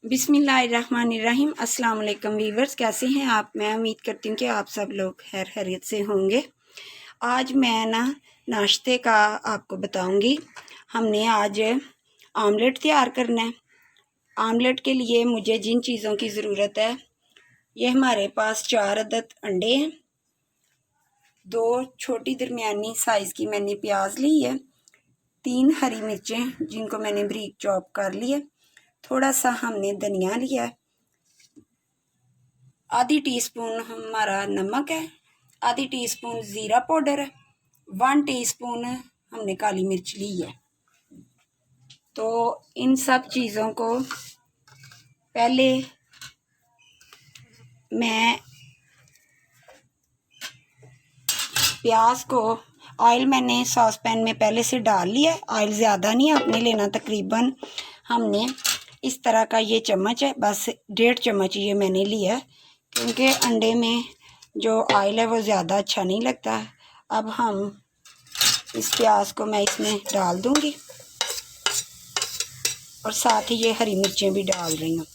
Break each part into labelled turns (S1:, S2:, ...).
S1: बिस्मिल्लाहिर्रहमानिर्रहीम। अस्सलाम वालेकुम वीवर्स, कैसे हैं आप। मैं उम्मीद करती हूँ कि आप सब लोग खैर खैरियत से होंगे। आज मैं नाश्ते का आपको बताऊंगी। हमने आज आमलेट तैयार करना है। आमलेट के लिए मुझे जिन चीज़ों की ज़रूरत है, ये हमारे पास 4 अदद अंडे हैं, 2 छोटी दरमियानी साइज़ की मैंने प्याज ली है, 3 हरी मिर्चें जिनको मैंने बारीक चॉप कर लिया, थोड़ा सा हमने धनिया लिया है, आधी टीस्पून हमारा नमक है, आधी टीस्पून ज़ीरा पाउडर है, 1 टीस्पून हमने काली मिर्च ली है। तो इन सब चीज़ों को पहले मैं प्याज को ऑयल मैंने सॉस पैन में पहले से डाल लिया है। ऑयल ज़्यादा नहीं आपने लेना, तकरीबन हमने इस तरह का ये चम्मच है, बस 1.5 चम्मच ये मैंने लिया है, क्योंकि अंडे में जो ऑयल है वो ज़्यादा अच्छा नहीं लगता। अब हम इस प्याज को मैं इसमें डाल दूंगी और साथ ही ये हरी मिर्चें भी डाल रही हूँ।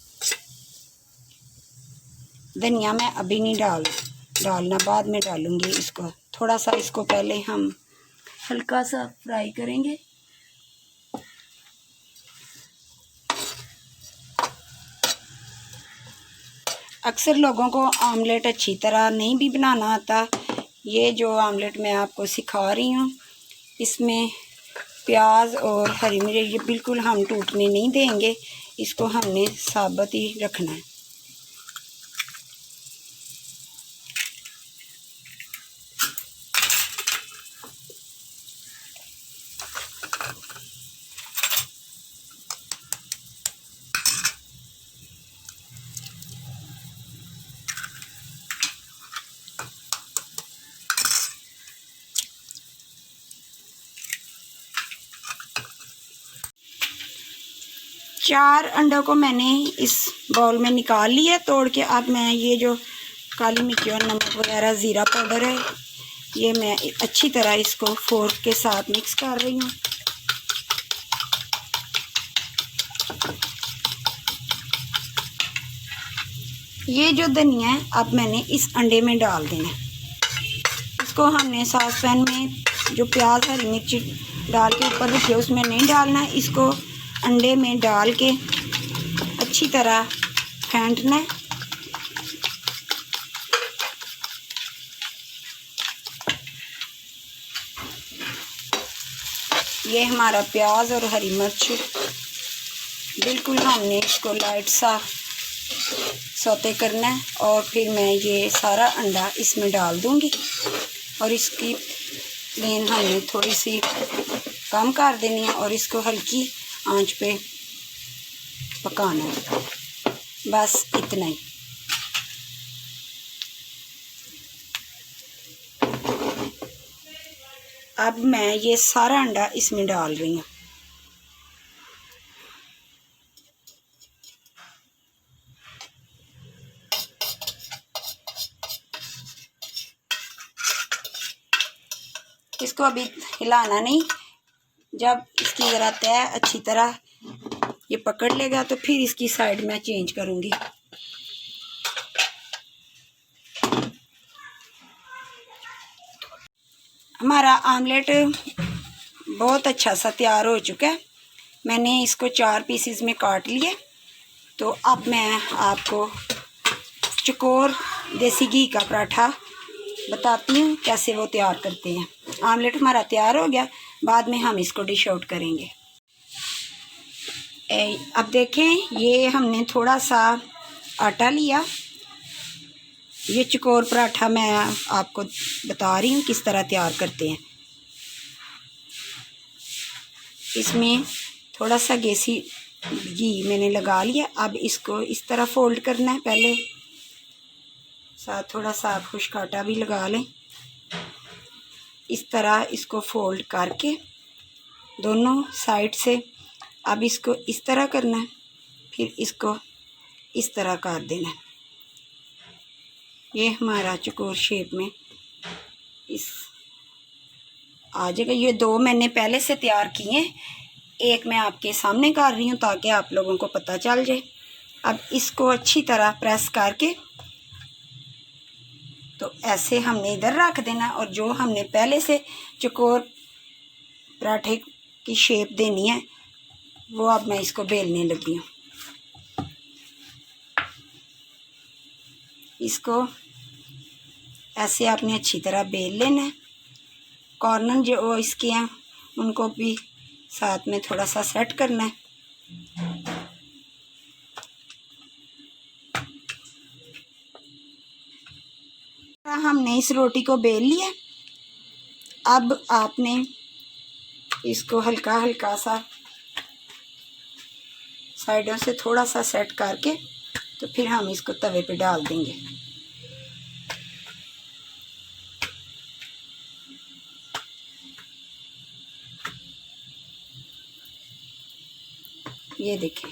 S1: धनिया मैं अभी नहीं डालना, बाद में डालूंगी इसको। थोड़ा सा इसको पहले हम हल्का सा फ्राई करेंगे। अक्सर लोगों को आमलेट अच्छी तरह नहीं भी बनाना आता। ये जो आमलेट मैं आपको सिखा रही हूँ, इसमें प्याज और हरी मिर्च ये बिल्कुल हम टूटने नहीं देंगे, इसको हमने साबुत ही रखना है। चार अंडों को मैंने इस बाउल में निकाल लिया तोड़ के। अब मैं ये जो काली मिर्च और नमक वगैरह ज़ीरा पाउडर है, ये मैं अच्छी तरह इसको फोर्क के साथ मिक्स कर रही हूँ। ये जो धनिया है अब मैंने इस अंडे में डाल देना है। इसको हमने सॉस पैन में जो प्याज हरी मिर्च डाल के ऊपर रखी है उसमें नहीं डालना है, इसको अंडे में डाल के अच्छी तरह फेंटना है। ये हमारा प्याज और हरी मिर्च बिल्कुल हमने इसको लाइट सा सौते करना है और फिर मैं ये सारा अंडा इसमें डाल दूंगी और इसकी फ्लेम हमने थोड़ी सी कम कर देनी है और इसको हल्की आंच पे पकाना है, बस इतना ही। अब मैं ये सारा अंडा इसमें डाल रही हूँ। इसको अभी हिलाना नहीं, जब इसकी ज़रा तय अच्छी तरह ये पकड़ लेगा तो फिर इसकी साइड में चेंज करूँगी। हमारा आमलेट बहुत अच्छा सा तैयार हो चुका है। मैंने इसको 4 पीसेस में काट लिया। तो अब मैं आपको चकोर देसी घी का पराठा बताती हूँ कैसे वो तैयार करते हैं। आमलेट हमारा तैयार हो गया, बाद में हम इसको डिश आउट करेंगे। अब देखें, ये हमने थोड़ा सा आटा लिया। ये चकोर पराठा मैं आपको बता रही हूँ किस तरह तैयार करते हैं। इसमें थोड़ा सा देसी घी मैंने लगा लिया। अब इसको इस तरह फोल्ड करना है, पहले साथ थोड़ा सा खुश्क आटा भी लगा लें। इस तरह इसको फोल्ड करके दोनों साइड से अब इसको इस तरह करना है, फिर इसको इस तरह कर देना है। ये हमारा चकोर शेप में इस आ जाएगा। ये 2 मैंने पहले से तैयार किए हैं, एक मैं आपके सामने कर रही हूँ ताकि आप लोगों को पता चल जाए। अब इसको अच्छी तरह प्रेस करके तो ऐसे हमने इधर रख देना, और जो हमने पहले से चौकोर पराठे की शेप देनी है वो अब मैं इसको बेलने लगी हूँ। इसको ऐसे आपने अच्छी तरह बेल लेना है। कॉर्नर जो इसके हैं उनको भी साथ में थोड़ा सा सेट करना है। हमने इस रोटी को बेल लिया। अब आपने इसको हल्का हल्का सा साइडों से थोड़ा सा सेट करके तो फिर हम इसको तवे पे डाल देंगे। ये देखें,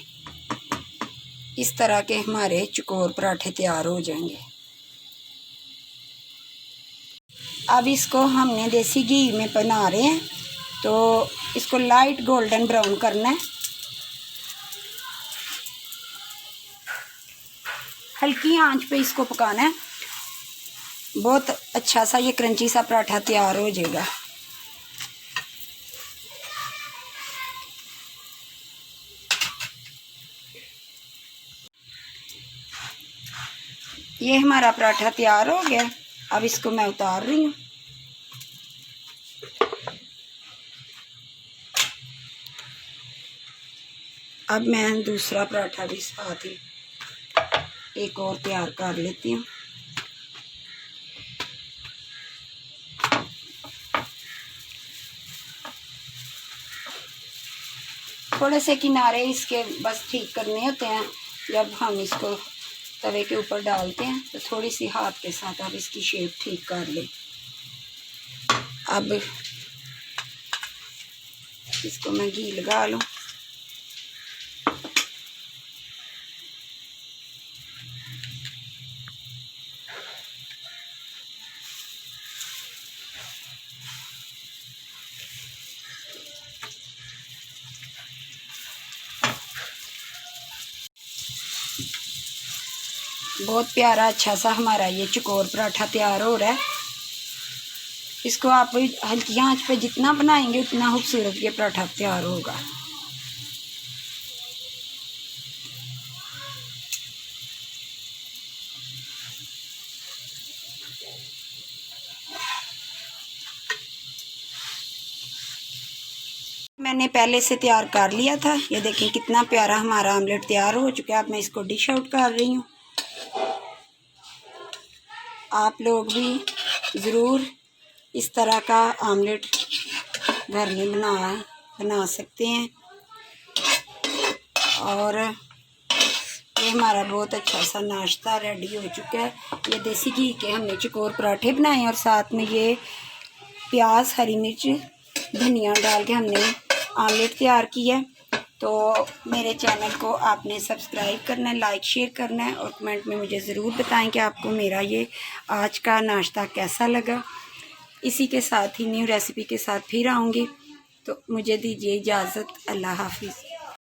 S1: इस तरह के हमारे चौकोर पराठे तैयार हो जाएंगे। अब इसको हमने देसी घी में बना रहे हैं, तो इसको लाइट गोल्डन ब्राउन करना है। हल्की आंच पे इसको पकाना है। बहुत अच्छा सा ये क्रंची सा पराठा तैयार हो जाएगा। ये हमारा पराठा तैयार हो गया। अब इसको मैं उतार रही हूँ। अब मैं दूसरा पराठा भी साथ ही एक और तैयार कर लेती हूँ। थोड़े से किनारे इसके बस ठीक करने होते हैं। जब हम इसको तवे के ऊपर डालते हैं तो थोड़ी सी हाथ के साथ आप इसकी शेप ठीक कर लें। अब इसको मैं घी लगा लूँ। बहुत प्यारा अच्छा सा हमारा ये चौकोर पराठा तैयार हो रहा है। इसको आप हल्की आंच पे जितना बनाएंगे उतना खूबसूरत ये पराठा तैयार होगा। मैंने पहले से तैयार कर लिया था। ये देखें कितना प्यारा हमारा आमलेट तैयार हो चुका है। अब मैं इसको डिश आउट कर रही हूँ। आप लोग भी ज़रूर इस तरह का आमलेट घर में बना सकते हैं। और ये हमारा बहुत अच्छा सा नाश्ता रेडी हो चुका है। ये देसी घी के हमने चौकोर पराठे बनाए और साथ में ये प्याज, हरी मिर्च, धनिया डाल के हमने आमलेट तैयार किया है। तो मेरे चैनल को आपने सब्सक्राइब करना है, लाइक शेयर करना है और कमेंट में मुझे ज़रूर बताएं कि आपको मेरा ये आज का नाश्ता कैसा लगा। इसी के साथ ही न्यू रेसिपी के साथ फिर आऊँगी। तो मुझे दीजिए इजाज़त। अल्लाह हाफिज़।